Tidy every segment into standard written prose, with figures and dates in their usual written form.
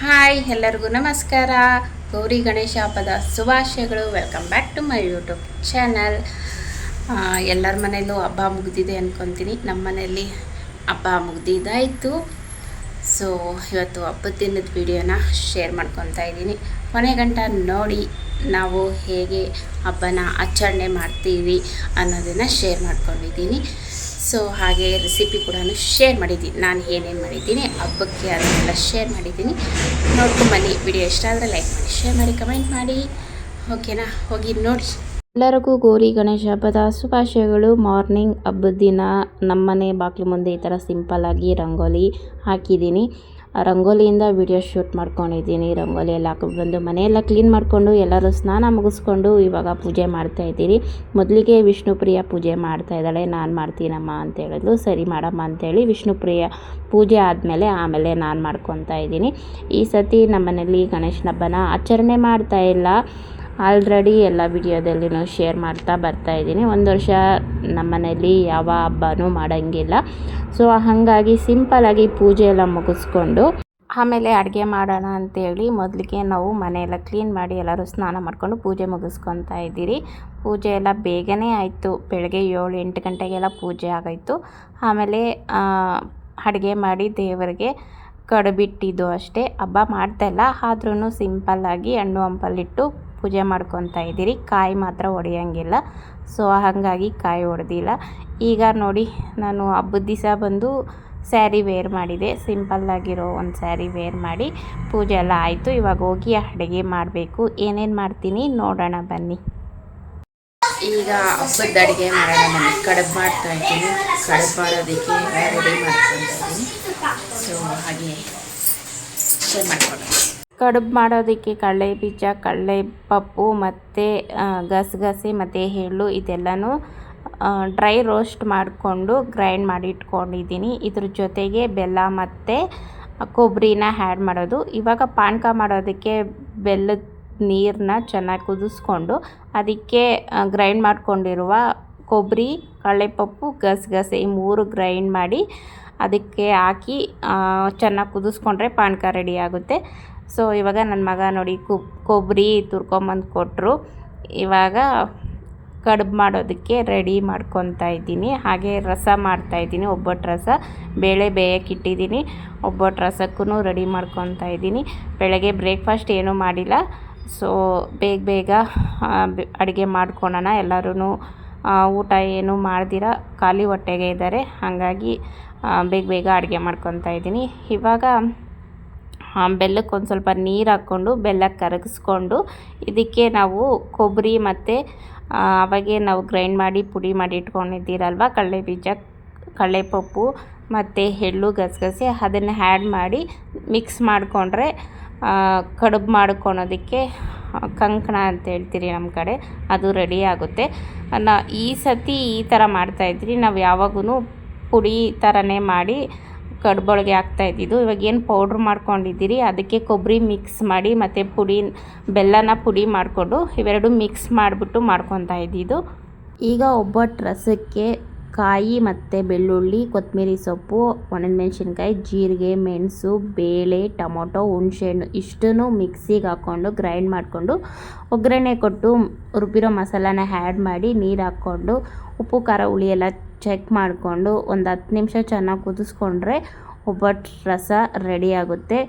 Hi ಎಲ್ಲರಿಗೂ ನಮಸ್ಕಾರ. ಗೌರಿ ಗಣೇಶ ಹಬ್ಬದ ಶುಭಾಶಯಗಳು. Welcome back to my YouTube channel. ಎಲ್ಲರ ಮನೆಯಲ್ಲೂ ಹಬ್ಬ ಮುಗಿದಿದೆ ಅಂದ್ಕೊತೀನಿ. ನಮ್ಮ ಮನೆಯಲ್ಲಿ ಹಬ್ಬ ಮುಗಿದಿದ್ದಾಯಿತು. ಸೊ ಇವತ್ತು ಹಬ್ಬದ ದಿನದ ವಿಡಿಯೋನ ಶೇರ್ ಮಾಡ್ಕೊತಾ ಇದ್ದೀನಿ. ಕೊನೆ ಗಂಟ ನೋಡಿ ನಾವು ಹೇಗೆ ಹಬ್ಬನ ಆಚರಣೆ ಮಾಡ್ತೀವಿ ಅನ್ನೋದನ್ನು ಶೇರ್ ಮಾಡ್ಕೊಂಡಿದ್ದೀನಿ. ಸೊ ಹಾಗೆ ರೆಸಿಪಿ ಕೂಡ ಶೇರ್ ಮಾಡಿದ್ದೀನಿ. ನಾನು ಏನೇನು ಮಾಡಿದ್ದೀನಿ ಹಬ್ಬಕ್ಕೆ ಅದನ್ನೆಲ್ಲ ಶೇರ್ ಮಾಡಿದ್ದೀನಿ. ನೋಡ್ಕೊಂಬನ್ನಿ. ವಿಡಿಯೋ ಇಷ್ಟ ಆದರೆ ಲೈಕ್ ಮಾಡಿ, ಶೇರ್ ಮಾಡಿ, ಕಮೆಂಟ್ ಮಾಡಿ. ಓಕೆನಾ? ಹೋಗಿ ನೋಡಿ. ಎಲ್ಲರಿಗೂ ಗೌರಿ ಗಣೇಶ ಹಬ್ಬದ ಶುಭಾಶಯಗಳು. ಮಾರ್ನಿಂಗ್ ಹಬ್ಬದ ದಿನ ನಮ್ಮನೆ ಬಾಗಿಲು ಮುಂದೆ ಈ ಥರ ಸಿಂಪಲ್ಲಾಗಿ ರಂಗೋಲಿ ಹಾಕಿದ್ದೀನಿ. ರಂಗೋಲಿಯಿಂದ ವಿಡಿಯೋ ಶೂಟ್ ಮಾಡ್ಕೊಂಡಿದ್ದೀನಿ. ರಂಗೋಲಿ ಎಲ್ಲ ಬಂದು ಮನೆಯೆಲ್ಲ ಕ್ಲೀನ್ ಮಾಡಿಕೊಂಡು ಎಲ್ಲರೂ ಸ್ನಾನ ಮುಗಿಸ್ಕೊಂಡು ಇವಾಗ ಪೂಜೆ ಮಾಡ್ತಾಯಿದ್ದೀನಿ. ಮೊದಲಿಗೆ ವಿಷ್ಣುಪ್ರಿಯ ಪೂಜೆ ಮಾಡ್ತಾಯಿದ್ದಾಳೆ. ನಾನು ಮಾಡ್ತೀನಮ್ಮ ಅಂತ ಹೇಳಿದ್ಲು. ಸರಿ ಮಾಡಮ್ಮ ಅಂತೇಳಿ ವಿಷ್ಣುಪ್ರಿಯ ಪೂಜೆ ಆಮೇಲೆ ನಾನು ಮಾಡ್ಕೊತಾ ಇದ್ದೀನಿ. ಈ ಸತಿ ನಮ್ಮನೇಲಿ ಗಣೇಶನ ಹಬ್ಬನ ಆಚರಣೆ ಮಾಡ್ತಾಯಿಲ್ಲ. ಆಲ್ರೆಡಿ ಎಲ್ಲ ವಿಡಿಯೋದಲ್ಲಿನೂ ಶೇರ್ ಮಾಡ್ತಾ ಬರ್ತಾಯಿದ್ದೀನಿ. ಒಂದು ವರ್ಷ ನಮ್ಮನೇಲಿ ಯಾವ ಹಬ್ಬನೂ ಮಾಡೋಂಗಿಲ್ಲ. ಸೊ ಹಾಗಾಗಿ ಸಿಂಪಲಾಗಿ ಪೂಜೆ ಎಲ್ಲ ಮುಗಿಸ್ಕೊಂಡು ಆಮೇಲೆ ಅಡುಗೆ ಮಾಡೋಣ ಅಂತೇಳಿ ಮೊದಲಿಗೆ ನಾವು ಮನೆಯೆಲ್ಲ ಕ್ಲೀನ್ ಮಾಡಿ ಎಲ್ಲರೂ ಸ್ನಾನ ಮಾಡಿಕೊಂಡು ಪೂಜೆ ಮುಗಿಸ್ಕೊತಾ ಇದ್ದೀರಿ. ಪೂಜೆ ಎಲ್ಲ ಬೇಗನೆ ಆಯಿತು. ಬೆಳಗ್ಗೆ 7-8 ಗಂಟೆಗೆಲ್ಲ ಪೂಜೆ ಆಗೋಯಿತು. ಆಮೇಲೆ ಅಡುಗೆ ಮಾಡಿ ದೇವರಿಗೆ ಕಡುಬಿಟ್ಟಿದ್ದು ಅಷ್ಟೇ. ಹಬ್ಬ ಮಾಡ್ತಾಯಿಲ್ಲ, ಆದ್ರೂ ಸಿಂಪಲ್ಲಾಗಿ ಹಣ್ಣು ಹಂಪಲಿಟ್ಟು ಪೂಜೆ ಮಾಡ್ಕೊತಾ ಇದ್ದೀರಿ. ಕಾಯಿ ಮಾತ್ರ ಹೊಡೆಯೋಂಗಿಲ್ಲ. ಸೊ ಹಾಗಾಗಿ ಕಾಯಿ ಹೊಡೆದಿಲ್ಲ. ಈಗ ನೋಡಿ, ನಾನು ಹಬ್ಬದ ದಿವಸ ಬಂದು ಸ್ಯಾರಿ ವೇರ್ ಮಾಡಿದೆ. ಸಿಂಪಲ್ಲಾಗಿರೋ ಒಂದು ಸ್ಯಾರಿ ವೇರ್ ಮಾಡಿ ಪೂಜೆ ಎಲ್ಲ ಆಯಿತು. ಇವಾಗ ಹೋಗಿ ಅಡುಗೆ ಮಾಡಬೇಕು. ಏನೇನು ಮಾಡ್ತೀನಿ ನೋಡೋಣ ಬನ್ನಿ. ಈಗ ಹಬ್ಬದ ಅಡುಗೆ ಮಾಡೋಣ ಬನ್ನಿ. ಕಡುಬು ಮಾಡ್ತಾಯಿದ್ದೀನಿ. ಕಡುಬು ಮಾಡೋದಕ್ಕೆ ರೆಡಿ ಮಾಡ್ಕೊತಾಯಿದ್ದೀನಿ. ಸೊ ಹಾಗೆ ಶೇರ್ ಮಾಡ್ಕೊಳ್ಳೋಣ. ಕಡುಬು ಮಾಡೋದಕ್ಕೆ ಕಡಲೆ ಬೀಜ, ಕಡಲೆ ಪಪ್ಪು ಮತ್ತು ಗಸಗಸೆ ಮತ್ತು ಎಳ್ಳು ಇದೆಲ್ಲನೂ ಡ್ರೈ ರೋಸ್ಟ್ ಮಾಡಿಕೊಂಡು ಗ್ರೈಂಡ್ ಮಾಡಿ ಇಟ್ಕೊಂಡಿದ್ದೀನಿ. ಇದ್ರ ಜೊತೆಗೆ ಬೆಲ್ಲ ಮತ್ತು ಕೊಬ್ಬರಿನ ಆ್ಯಡ್ ಮಾಡೋದು. ಇವಾಗ ಪಾನಕ ಮಾಡೋದಕ್ಕೆ ಬೆಲ್ಲದ ನೀರನ್ನ ಚೆನ್ನಾಗಿ ಕುದಿಸ್ಕೊಂಡು ಅದಕ್ಕೆ ಗ್ರೈಂಡ್ ಮಾಡ್ಕೊಂಡಿರುವ ಕೊಬ್ಬರಿ, ಕಡಲೆಪಪ್ಪು, ಗಸಗಸೆ ಈ 3 ಗ್ರೈಂಡ್ ಮಾಡಿ ಅದಕ್ಕೆ ಹಾಕಿ ಚೆನ್ನಾಗಿ ಕುದಿಸ್ಕೊಂಡ್ರೆ ಪಾನಕ ರೆಡಿ ಆಗುತ್ತೆ. ಸೊ ಇವಾಗ ನನ್ನ ಮಗ ನೋಡಿ ಕೊಬ್ಬರಿ ತುರ್ಕೊಂಬಂದು ಕೊಟ್ಟರು. ಇವಾಗ ಕಡುಬು ಮಾಡೋದಕ್ಕೆ ರೆಡಿ ಮಾಡ್ಕೊತಾ ಇದ್ದೀನಿ. ಹಾಗೆ ರಸ ಮಾಡ್ತಾಯಿದ್ದೀನಿ. ಒಬ್ಬಟ್ಟು ರಸ, ಬೇಳೆ ಬೇಯಕ್ಕಿಟ್ಟಿದ್ದೀನಿ. ಒಬ್ಬಟ್ಟು ರಸಕ್ಕೂ ರೆಡಿ ಮಾಡ್ಕೊತಾ ಇದ್ದೀನಿ. ಬೆಳಗ್ಗೆ ಬ್ರೇಕ್ಫಾಸ್ಟ್ ಏನೂ ಮಾಡಿಲ್ಲ. ಸೊ ಬೇಗ ಅಡುಗೆ ಮಾಡ್ಕೊಳ್ಳೋಣ. ಎಲ್ಲರೂ ಊಟ ಏನೂ ಮಾಡ್ದಿರ ಖಾಲಿ ಹೊಟ್ಟೆಗೆ ಇದ್ದಾರೆ. ಹಾಗಾಗಿ ಬೇಗ ಅಡುಗೆ ಮಾಡ್ಕೊತಾ ಇದ್ದೀನಿ. ಇವಾಗ ಬೆಲ್ಲಕ್ಕೆ ಒಂದು ಸ್ವಲ್ಪ ನೀರು ಹಾಕ್ಕೊಂಡು ಬೆಲ್ಲ ಕರಗಿಸ್ಕೊಂಡು ಇದಕ್ಕೆ ನಾವು ಕೊಬ್ಬರಿ ಮತ್ತು ಅವಾಗೆ ನಾವು ಗ್ರೈಂಡ್ ಮಾಡಿ ಪುಡಿ ಮಾಡಿ ಇಟ್ಕೊಂಡಿದ್ದೀರಲ್ವ ಕಡಲೆ ಬೀಜ, ಕಡಲೆಪಪ್ಪು ಮತ್ತು ಎಳ್ಳು, ಗಸಗಸೆ ಅದನ್ನು ಆ್ಯಡ್ ಮಾಡಿ ಮಿಕ್ಸ್ ಮಾಡಿಕೊಂಡ್ರೆ ಕಡುಬು ಮಾಡ್ಕೊಳೋದಕ್ಕೆ ಕಂಕಣ ಅಂತ ಹೇಳ್ತೀರಿ ನಮ್ಮ ಕಡೆ, ಅದು ರೆಡಿ ಆಗುತ್ತೆ. ಈ ಸತಿ ಈ ಥರ ಮಾಡ್ತಾಯಿದ್ರಿ. ನಾವು ಯಾವಾಗೂ ಪುಡಿ ಥರನೇ ಮಾಡಿ ಕಡುಬೊಳಗೆ ಹಾಕ್ತಾಯಿದ್ದಿದ್ದು. ಇವಾಗ ಏನು ಪೌಡ್ರ್ ಮಾಡ್ಕೊಂಡಿದ್ದೀರಿ ಅದಕ್ಕೆ ಕೊಬ್ಬರಿ ಮಿಕ್ಸ್ ಮಾಡಿ ಮತ್ತು ಬೆಲ್ಲನ ಪುಡಿ ಮಾಡಿಕೊಂಡು ಇವೆರಡು ಮಿಕ್ಸ್ ಮಾಡಿಬಿಟ್ಟು ಮಾಡ್ಕೊತಾ ಇದ್ದಿದ್ದು. ಈಗ ಒಬ್ಬಟ್ಟು ರಸಕ್ಕೆ ಕಾಯಿ ಮತ್ತು ಬೆಳ್ಳುಳ್ಳಿ, ಕೊತ್ತಂಬರಿ ಸೊಪ್ಪು, ಒಣಮೆಣಸಿನ್ಕಾಯಿ, ಜೀರಿಗೆ, ಮೆಣಸು, ಬೇಳೆ, ಟೊಮೊಟೊ, ಹುಣಸೆಹಣ್ಣು ಇಷ್ಟನ್ನು ಮಿಕ್ಸಿಗೆ ಹಾಕ್ಕೊಂಡು ಗ್ರೈಂಡ್ ಮಾಡಿಕೊಂಡು ಒಗ್ಗರಣೆ ಕೊಟ್ಟು ರುಬ್ಬಿರೋ ಮಸಾಲಾನ ಆ್ಯಡ್ ಮಾಡಿ ನೀರು ಹಾಕ್ಕೊಂಡು ಉಪ್ಪು ಖಾರ ಹುಳಿ ಎಲ್ಲ ಚೆಕ್ ಮಾಡಿಕೊಂಡು ಒಂದು 10 ನಿಮಿಷ ಚೆನ್ನಾಗಿ ಕುದಿಸ್ಕೊಂಡ್ರೆ ಒಬ್ಬಟ್ಟು ರಸ ರೆಡಿ ಆಗುತ್ತೆ.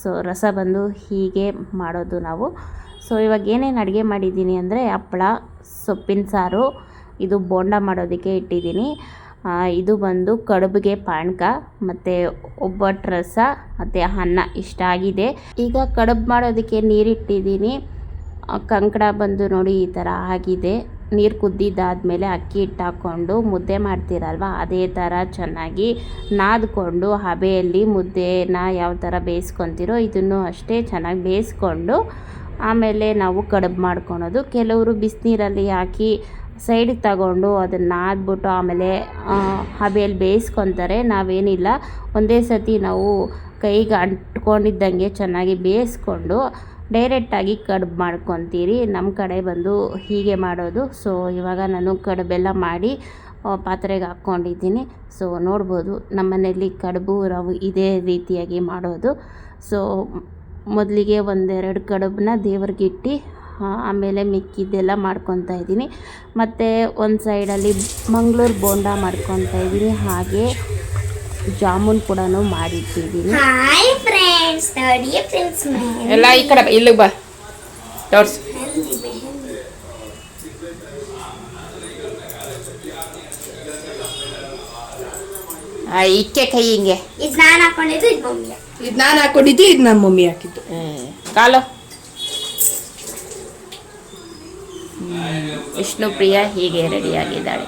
ಸೊ ರಸ ಬಂದು ಹೀಗೆ ಮಾಡೋದು ನಾವು. ಸೊ ಇವಾಗ ಏನೇನು ಅಡುಗೆ ಮಾಡಿದ್ದೀನಿ ಅಂದರೆ ಹಪ್ಪಳ, ಸೊಪ್ಪಿನ ಸಾರು, ಇದು ಬೋಂಡ ಮಾಡೋದಕ್ಕೆ ಇಟ್ಟಿದ್ದೀನಿ. ಇದು ಬಂದು ಕಡುಬಿಗೆ ಪಾನಕ ಮತ್ತು ಒಬ್ಬಟ್ಟು ರಸ ಮತ್ತು ಅನ್ನ ಇಷ್ಟ ಆಗಿದೆ. ಈಗ ಕಡುಬು ಮಾಡೋದಕ್ಕೆ ನೀರಿಟ್ಟಿದ್ದೀನಿ. ಕಂಕಣ ಬಂದು ನೋಡಿ ಈ ಥರ ಆಗಿದೆ. ನೀರು ಕುದ್ದಿದ್ದಾದಮೇಲೆ ಅಕ್ಕಿ ಹಿಟ್ಟು ಹಾಕ್ಕೊಂಡು ಮುದ್ದೆ ಮಾಡ್ತೀರಲ್ವ ಅದೇ ಥರ ಚೆನ್ನಾಗಿ ನಾದ್ಕೊಂಡು ಹಬೆಯಲ್ಲಿ ಮುದ್ದೆನ ಯಾವ ಥರ ಬೇಯಿಸ್ಕೊತೀರೋ ಇದನ್ನು ಅಷ್ಟೇ ಚೆನ್ನಾಗಿ ಬೇಯಿಸ್ಕೊಂಡು ಆಮೇಲೆ ನಾವು ಕಡುಬು ಮಾಡ್ಕೊಳೋದು. ಕೆಲವರು ಬಿಸಿನೀರಲ್ಲಿ ಹಾಕಿ ಸೈಡಿಗೆ ತಗೊಂಡು ಅದನ್ನು ನಾದ್ಬಿಟ್ಟು ಆಮೇಲೆ ಹಬೆಯಲ್ಲಿ ಬೇಯಿಸ್ಕೊತಾರೆ. ನಾವೇನಿಲ್ಲ, ಒಂದೇ ಸತಿ ನಾವು ಕೈಗೆ ಅಂಟ್ಕೊಂಡಿದ್ದಂಗೆ ಚೆನ್ನಾಗಿ ಬೇಯಿಸ್ಕೊಂಡು ಡೈರೆಕ್ಟಾಗಿ ಕಡುಬು ಮಾಡ್ಕೊತೀರಿ. ನಮ್ಮ ಕಡೆ ಬಂದು ಹೀಗೆ ಮಾಡೋದು. ಸೊ ಇವಾಗ ನಾನು ಕಡುಬೆಲ್ಲ ಮಾಡಿ ಪಾತ್ರೆಗೆ ಹಾಕ್ಕೊಂಡಿದ್ದೀನಿ. ಸೊ ನೋಡ್ಬೋದು ನಮ್ಮ ಮನೆಯಲ್ಲಿ ಕಡುಬು ನಾವು ಇದೇ ರೀತಿಯಾಗಿ ಮಾಡೋದು. ಸೊ ಮೊದಲಿಗೆ ಒಂದೆರಡು ಕಡುಬನ್ನ ದೇವ್ರಿಗೆ ಇಟ್ಟು ಆಮೇಲೆ ಮಿಕ್ಕಿದ್ದೆಲ್ಲ ಮಾಡ್ಕೊತಾ ಇದ್ದೀನಿ. ಮತ್ತು ಒಂದು ಸೈಡಲ್ಲಿ ಮಂಗಳೂರು ಬೋಂಡ ಮಾಡ್ಕೊತಾ ಇದ್ದೀನಿ, ಹಾಗೆ ಜಾಮೂನ್ ಕೂಡ ಮಾಡಿಟ್ಟಿದ್ದೀನಿ. ಹಾಯ್ ಫ್ರೆಂಡ್ಸ್, ನೋಡಿ ಫ್ರೆಂಡ್ಸ್ ಎಲ್ಲ ಈ ಕಡೆ ಇಲ್ಲಿಗೆ ಬಾ ತೋರ್ಸು. ಇಕ್ಕೆ ಕೈ ಹಿಂಗೆ ಇದು ನಾನು ಹಾಕೊಂಡಿದ್ದು, ಇದು ಮಮ್ಮಿ. ಇದು ನಾನು ಹಾಕೊಂಡಿದ್ದು, ಇದು ನನ್ನ ಮಮ್ಮಿ ಹಾಕಿದ್ದು. ಕಾಲು ವಿಷ್ಣು ಪ್ರಿಯ ಹೀಗೆ ರೆಡಿಯಾಗಿದ್ದಾಳೆ.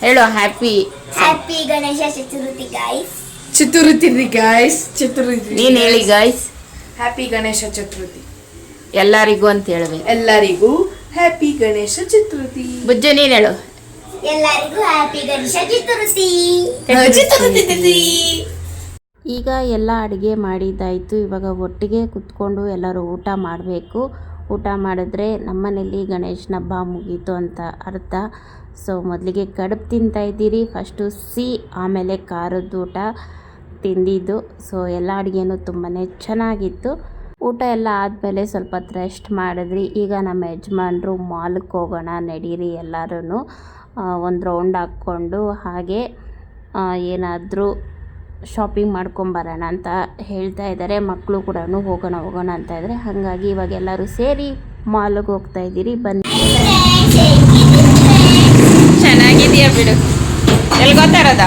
ಹೇಳು happy Ganesha Chaturthi guys. Chaturthi guys, Chaturthi. ನೀನು ಹೇಳಿ ಗಾಯ್ಸ್. ಹ್ಯಾಪಿ ಗಣೇಶ ಚತುರ್ಥಿ ಎಲ್ಲರಿಗೂ ಅಂತ ಹೇಳ್ಬೇಕು. ಎಲ್ಲರಿಗೂ ಹ್ಯಾಪಿ ಗಣೇಶ ಚತುರ್ಥಿ. ಬುಜ್ಜು ನೀನು ಹೇಳು. ಎಲ್ಲರಿಗೂ ಹ್ಯಾಪಿ ಗಣೇಶ ಚತುರ್ಥಿ. ಈಗ ಎಲ್ಲ ಅಡುಗೆ ಮಾಡಿದ್ದಾಯಿತು. ಇವಾಗ ಒಟ್ಟಿಗೆ ಕುತ್ಕೊಂಡು ಎಲ್ಲರೂ ಊಟ ಮಾಡಬೇಕು. ಊಟ ಮಾಡಿದ್ರೆ ನಮ್ಮನೇಲಿ ಗಣೇಶನ ಹಬ್ಬ ಮುಗೀತು ಅಂತ ಅರ್ಥ. ಸೊ ಮೊದಲಿಗೆ ಕಡುಬು ತಿಂತಾಯಿದ್ದೀರಿ. ಫಸ್ಟು ಆಮೇಲೆ ಖಾರದ ಊಟ ತಿಂದಿದ್ದು. ಸೊ ಎಲ್ಲ ಅಡುಗೆನೂ ತುಂಬಾ ಚೆನ್ನಾಗಿತ್ತು. ಊಟ ಎಲ್ಲ ಆದಮೇಲೆ ಸ್ವಲ್ಪ ಹೊತ್ತು ರೆಸ್ಟ್ ಮಾಡಿದ್ರಿ. ಈಗ ನಮ್ಮ ಯಜಮಾನ್ರು ಮಾಲ್ಗೆ ಹೋಗೋಣ ನಡೀರಿ ಎಲ್ಲರೂ, ಒಂದು ರೌಂಡ್ ಹಾಕ್ಕೊಂಡು ಹಾಗೆ ಏನಾದರೂ ಶಾಪಿಂಗ್ ಮಾಡ್ಕೊಂಬರೋಣ ಅಂತ ಹೇಳ್ತಾ ಇದ್ದಾರೆ. ಮಕ್ಕಳು ಕೂಡ ಹೋಗೋಣ ಅಂತ ಇದ್ದಾರೆ. ಹಾಗಾಗಿ ಇವಾಗ ಎಲ್ಲರೂ ಸೇರಿ ಮಾಲ್ಗೆ ಹೋಗ್ತಾ ಇದ್ದೀರಿ. ಬನ್ನಿ. ಚೆನ್ನಾಗಿದೆಯಾ ಬಿಡು. ಎಲ್ಲಿ ಗೊತ್ತಾರದ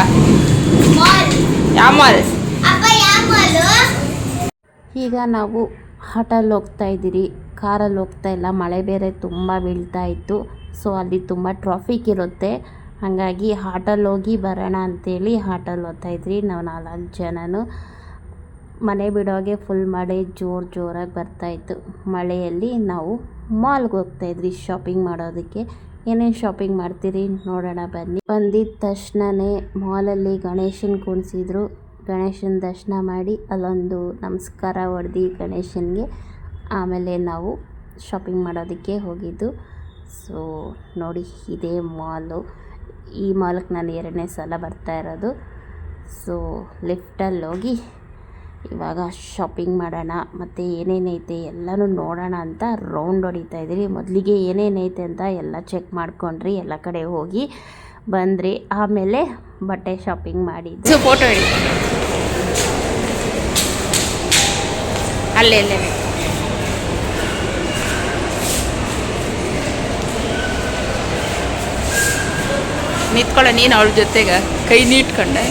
ಯಾವ ಮಾಲ್? ಈಗ ನಾವು ಆಟೋಲ್ಲಿ ಹೋಗ್ತಾ ಇದ್ದೀರಿ, ಕಾರಲ್ಲಿ ಹೋಗ್ತಾ ಇಲ್ಲ. ಮಳೆ ಬೇರೆ ತುಂಬ ಬೀಳ್ತಾ ಇತ್ತು. ಸೊ ಅಲ್ಲಿ ತುಂಬ ಟ್ರಾಫಿಕ್ ಇರುತ್ತೆ. ಹಾಗಾಗಿ ಆಟೋಲ್ಲಿ ಹೋಗಿ ಬರೋಣ ಅಂಥೇಳಿ ಆಟೋಲ್ಲಿ ಹೋಗ್ತಾಯಿದ್ರಿ. ನಾವು 4 ಜನನು. ಮನೆ ಬಿಡೋಗೆ ಫುಲ್ ಮಳೆ ಜೋರಾಗಿ ಬರ್ತಾಯಿತ್ತು. ಮಳೆಯಲ್ಲಿ ನಾವು ಮಾಲ್ಗೆ ಹೋಗ್ತಾಯಿದ್ರಿ ಶಾಪಿಂಗ್ ಮಾಡೋದಕ್ಕೆ. ಏನೇನು ಶಾಪಿಂಗ್ ಮಾಡ್ತೀರಿ ನೋಡೋಣ ಬನ್ನಿ. ಬಂದಿದ್ದ ತಕ್ಷಣವೇ ಮಾಲಲ್ಲಿ ಗಣೇಶನ ಕುಣಿಸಿದ್ರು. ಗಣೇಶನ ದರ್ಶನ ಮಾಡಿ ಅಲ್ಲೊಂದು ನಮಸ್ಕಾರ ಹೊಡೆದು ಗಣೇಶನಿಗೆ ಆಮೇಲೆ ನಾವು ಶಾಪಿಂಗ್ ಮಾಡೋದಕ್ಕೆ ಹೋಗಿದ್ದು. ಸೊ ನೋಡಿ, ಇದೇ ಮಾಲು. ಈ ಮಾಲ್ಗೆ ನಾನು 2ನೇ ಸಲ ಬರ್ತಾ ಇರೋದು. ಸೊ ಲಿಫ್ಟಲ್ಲಿ ಹೋಗಿ ಇವಾಗ ಶಾಪಿಂಗ್ ಮಾಡೋಣ, ಮತ್ತು ಏನೇನೈತೆ ಎಲ್ಲನೂ ನೋಡೋಣ ಅಂತ ರೌಂಡ್ ಹೊಡಿತಾ ಇದ್ದೀರಿ. ಮೊದಲಿಗೆ ಏನೇನೈತೆ ಅಂತ ಎಲ್ಲ ಚೆಕ್ ಮಾಡ್ಕೊಂಡ್ರಿ, ಎಲ್ಲ ಕಡೆ ಹೋಗಿ ಬಂದ್ರಿ. ಆಮೇಲೆ ಬಟ್ಟೆ ಶಾಪಿಂಗ್ ಮಾಡಿದ್ದು. ಫೋಟೋ ಹೇಳಿ ಅಲ್ಲೇ ನಿಂತ್ಕೊಳ್ಳೋ ನೀನು ಅವಳ ಜೊತೆಗೆ ಕೈ ನೀಟ್ಕೊಂಡೆ.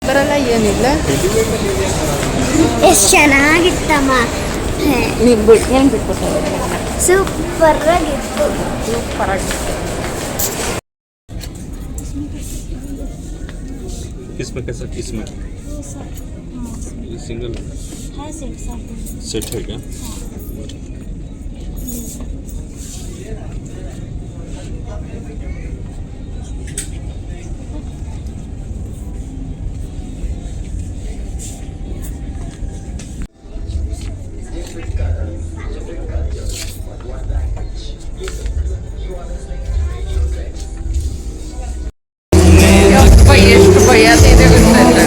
ಬರಲ್ಲ ಏನಿಲ್ಲ. ಎಷ್ಟು ಚೆನ್ನಾಗಿತ್ತಮ್ಮ. ಏನು ಬಿಟ್ಬಿಟ್ಟು ಸೂಪರ್ ಆಗಿತ್ತು. किसमें कैसा किसमें ये सिंगल सेट है क्या? ಎಷ್ಟು ಭಯ ಇದೆ ಗೊತ್ತಿಲ್ಲ.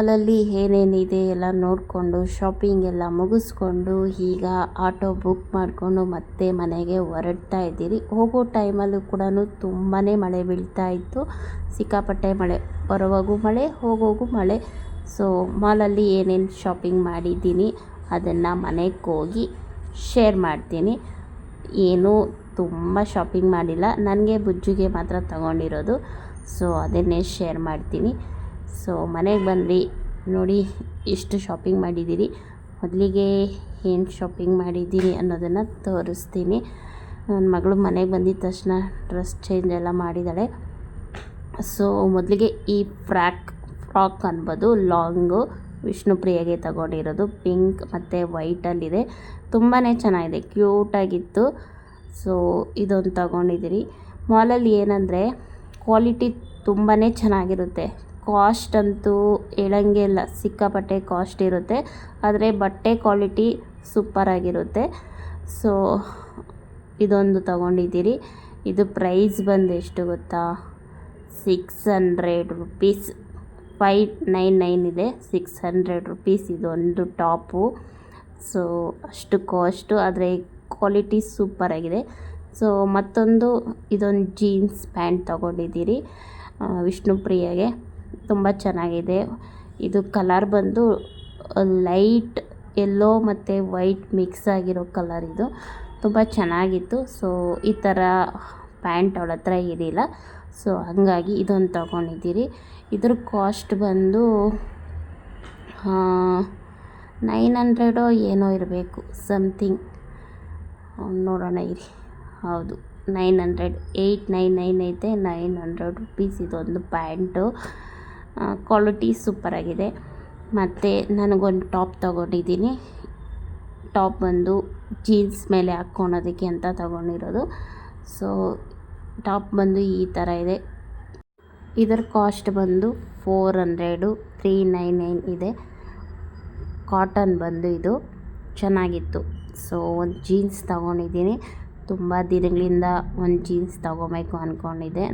ಮಾಲಲ್ಲಿ ಏನೇನಿದೆ ಎಲ್ಲ ನೋಡಿಕೊಂಡು ಶಾಪಿಂಗ್ ಎಲ್ಲ ಮುಗಿಸ್ಕೊಂಡು ಈಗ ಆಟೋ ಬುಕ್ ಮಾಡಿಕೊಂಡು ಮತ್ತೆ ಮನೆಗೆ ಹೊರಡ್ತಾ ಇದ್ದೀರಿ. ಹೋಗೋ ಟೈಮಲ್ಲೂ ಕೂಡ ತುಂಬಾ ಮಳೆ ಬೀಳ್ತಾ ಇತ್ತು, ಸಿಕ್ಕಾಪಟ್ಟೆ ಮಳೆ, ಬರುವಾಗೂ ಮಳೆ ಹೋಗೋಗೂ ಮಳೆ. ಸೊ ಮಾಲಲ್ಲಿ ಏನೇನು ಶಾಪಿಂಗ್ ಮಾಡಿದ್ದೀನಿ ಅದನ್ನು ಮನೆಗೆ ಹೋಗಿ ಶೇರ್ ಮಾಡ್ತೀನಿ. ಏನೂ ತುಂಬ ಶಾಪಿಂಗ್ ಮಾಡಿಲ್ಲ, ನನಗೆ ಬುಜ್ಜಿಗೆ ಮಾತ್ರ ತಗೊಂಡಿರೋದು. ಸೊ ಅದನ್ನೇ ಶೇರ್ ಮಾಡ್ತೀನಿ. ಸೊ ಮನೆಗೆ ಬಂದ್ರಿ ನೋಡಿ ಎಷ್ಟು ಶಾಪಿಂಗ್ ಮಾಡಿದ್ದೀರಿ. ಮೊದಲಿಗೆ ಏನು ಶಾಪಿಂಗ್ ಮಾಡಿದ್ದೀನಿ ಅನ್ನೋದನ್ನು ತೋರಿಸ್ತೀನಿ. ನನ್ನ ಮಗಳು ಮನೆಗೆ ಬಂದಿದ್ದ ತಕ್ಷಣ ಡ್ರೆಸ್ ಚೇಂಜ್ ಎಲ್ಲ ಮಾಡಿದ್ದಾಳೆ. ಸೊ ಮೊದಲಿಗೆ ಈ ಫ್ರಾಕ್ ಅನ್ಬೋದು, ಲಾಂಗು ವಿಷ್ಣುಪ್ರಿಯಗೆ ತಗೊಂಡಿರೋದು. ಪಿಂಕ್ ಮತ್ತು ವೈಟಲ್ಲಿದೆ, ತುಂಬಾ ಚೆನ್ನಾಗಿದೆ, ಕ್ಯೂಟಾಗಿತ್ತು. ಸೊ ಇದೊಂದು ತಗೊಂಡಿದ್ದೀರಿ. ಮಾಲಲ್ಲಿ ಏನಂದರೆ ಕ್ವಾಲಿಟಿ ತುಂಬಾ ಚೆನ್ನಾಗಿರುತ್ತೆ. ಕಾಸ್ಟ್ ಅಂತೂ ಹೇಳಂಗೆ ಇಲ್ಲ, ಸಿಕ್ಕಾಪಟ್ಟೆ ಕಾಸ್ಟ್ ಇರುತ್ತೆ, ಆದರೆ ಬಟ್ಟೆ ಕ್ವಾಲಿಟಿ ಸೂಪರಾಗಿರುತ್ತೆ. ಸೊ ಇದೊಂದು ತಗೊಂಡಿದ್ದೀರಿ. ಇದು ಪ್ರೈಸ್ ಬಂದು ಎಷ್ಟು ಗೊತ್ತಾ, 600 ರುಪೀಸ್, 599 ಇದೆ, 600 ರುಪೀಸ್ ಇದೊಂದು ಟಾಪು. ಸೊ ಅಷ್ಟು ಕಾಸ್ಟು, ಆದರೆ ಕ್ವಾಲಿಟಿ ಸೂಪರಾಗಿದೆ. ಸೊ ಮತ್ತೊಂದು ಇದೊಂದು ಜೀನ್ಸ್ ಪ್ಯಾಂಟ್ ತಗೊಂಡಿದ್ದೀರಿ ವಿಷ್ಣುಪ್ರಿಯಗೆ, ತುಂಬ ಚೆನ್ನಾಗಿದೆ. ಇದು ಕಲರ್ ಬಂದು ಲೈಟ್ ಯೆಲ್ಲೋ ಮತ್ತು ವೈಟ್ ಮಿಕ್ಸ್ ಆಗಿರೋ ಕಲರ್, ಇದು ತುಂಬ ಚೆನ್ನಾಗಿತ್ತು. ಸೊ ಈ ಥರ ಪ್ಯಾಂಟ್ ಅವಳ ಹತ್ರ ಇರಲಿಲ್ಲ, ಸೊ ಹಾಗಾಗಿ ಇದೊಂದು ತಗೊಂಡಿದ್ದೀರಿ. ಇದ್ರ ಕಾಸ್ಟ್ ಬಂದು 900 ಏನೋ ಇರಬೇಕು, ಸಮಥಿಂಗ್ ನೋಡೋಣ ಇರಿ. ಹೌದು 900, 899 ಐತೆ, 900 ರುಪೀಸ್ ಇದೊಂದು ಪ್ಯಾಂಟು. ಕ್ವಾಲಿಟಿ ಸೂಪರಾಗಿದೆ. ಮತ್ತು ನನಗೊಂದು ಟಾಪ್ ತಗೊಂಡಿದ್ದೀನಿ. ಟಾಪ್ ಬಂದು ಜೀನ್ಸ್ ಮೇಲೆ ಹಾಕ್ಕೊಳೋದಕ್ಕೆ ಅಂತ ತಗೊಂಡಿರೋದು. ಸೊ ಟಾಪ್ ಬಂದು ಈ ಥರ ಇದೆ. ಇದರ ಕಾಸ್ಟ್ ಬಂದು 400, 399 ಇದೆ. ಕಾಟನ್ ಬಂದು ಇದು ಚೆನ್ನಾಗಿತ್ತು. ಸೊ ಒಂದು ಜೀನ್ಸ್ ತಗೊಂಡಿದ್ದೀನಿ. ತುಂಬ ದಿನಗಳಿಂದ ಒಂದು ಜೀನ್ಸ್ ತೊಗೋಬೇಕು ಅಂದ್ಕೊಂಡಿದ್ದೆ.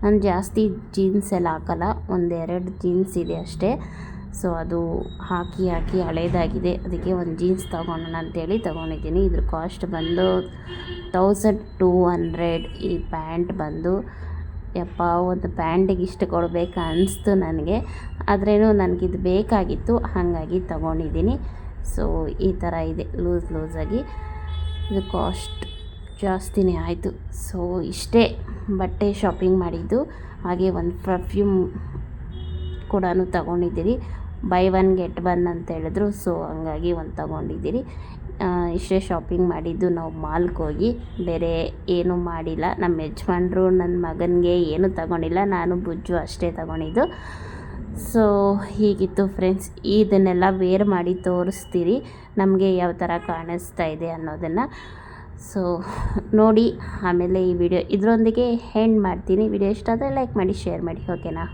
ನಾನು ಜಾಸ್ತಿ ಜೀನ್ಸ್ ಎಲ್ಲ ಹಾಕಲ್ಲ, 1-2 ಜೀನ್ಸ್ ಇದೆ ಅಷ್ಟೇ. ಸೊ ಅದು ಹಾಕಿ ಹಳೇದಾಗಿದೆ, ಅದಕ್ಕೆ ಒಂದು ಜೀನ್ಸ್ ತೊಗೊಳೋಣ ಅಂತೇಳಿ ತೊಗೊಂಡಿದ್ದೀನಿ. ಇದ್ರ ಕಾಸ್ಟ್ ಬಂದು 1200. ಈ ಪ್ಯಾಂಟ್ ಬಂದು ಯಪ್ಪ, ಒಂದು ಪ್ಯಾಂಟಿಗೆ ಇಷ್ಟು ಕೊಡಬೇಕಾ ಅನಿಸ್ತು ನನಗೆ, ಆದ್ರೇನು ನನಗಿದು ಬೇಕಾಗಿತ್ತು, ಹಾಗಾಗಿ ತೊಗೊಂಡಿದ್ದೀನಿ. ಸೊ ಈ ಥರ ಇದೆ, ಲೂಸಾಗಿ. ಇದು ಕಾಸ್ಟ್ ಜಾಸ್ತಿನೇ ಆಯಿತು. ಸೊ ಇಷ್ಟೇ ಬಟ್ಟೆ ಶಾಪಿಂಗ್ ಮಾಡಿದ್ದು. ಹಾಗೆ ಒಂದು ಪರ್ಫ್ಯೂಮ್ ಕೂಡ ತಗೊಂಡಿದ್ದೀರಿ, ಬೈ 1 get 1 ಅಂತ ಹೇಳಿದ್ರು. ಸೊ ಹಂಗಾಗಿ ಒಂದು ತಗೊಂಡಿದ್ದೀರಿ. ಇಷ್ಟೇ ಶಾಪಿಂಗ್ ಮಾಡಿದ್ದು. ನಾವು ಮಾಲ್ಗೆ ಹೋಗಿ ಬೇರೆ ಏನೂ ಮಾಡಿಲ್ಲ. ನಮ್ಮ ಯಜಮಾನ್ರು ನನ್ನ ಮಗನಿಗೆ ಏನೂ ತಗೊಂಡಿಲ್ಲ, ನಾನು ಬುಜ್ಜು ಅಷ್ಟೇ ತಗೊಂಡಿದ್ದು. ಸೊ ಹೀಗಿತ್ತು ಫ್ರೆಂಡ್ಸ್. ಇದನ್ನೆಲ್ಲ ವೇರ್ ಮಾಡಿ ತೋರಿಸ್ತೀರಿ ನಮಗೆ ಯಾವ ಥರ ಕಾಣಿಸ್ತಾ ಇದೆ ಅನ್ನೋದನ್ನು. ಸೊ ನೋಡಿ, ಆಮೇಲೆ ಈ ವಿಡಿಯೋ ಇದರೊಂದಿಗೆ ಎಂಡ್ ಮಾಡ್ತೀನಿ. ವಿಡಿಯೋ ಇಷ್ಟ ಆದರೆ ಲೈಕ್ ಮಾಡಿ, ಶೇರ್ ಮಾಡಿ, ಓಕೆನಾ.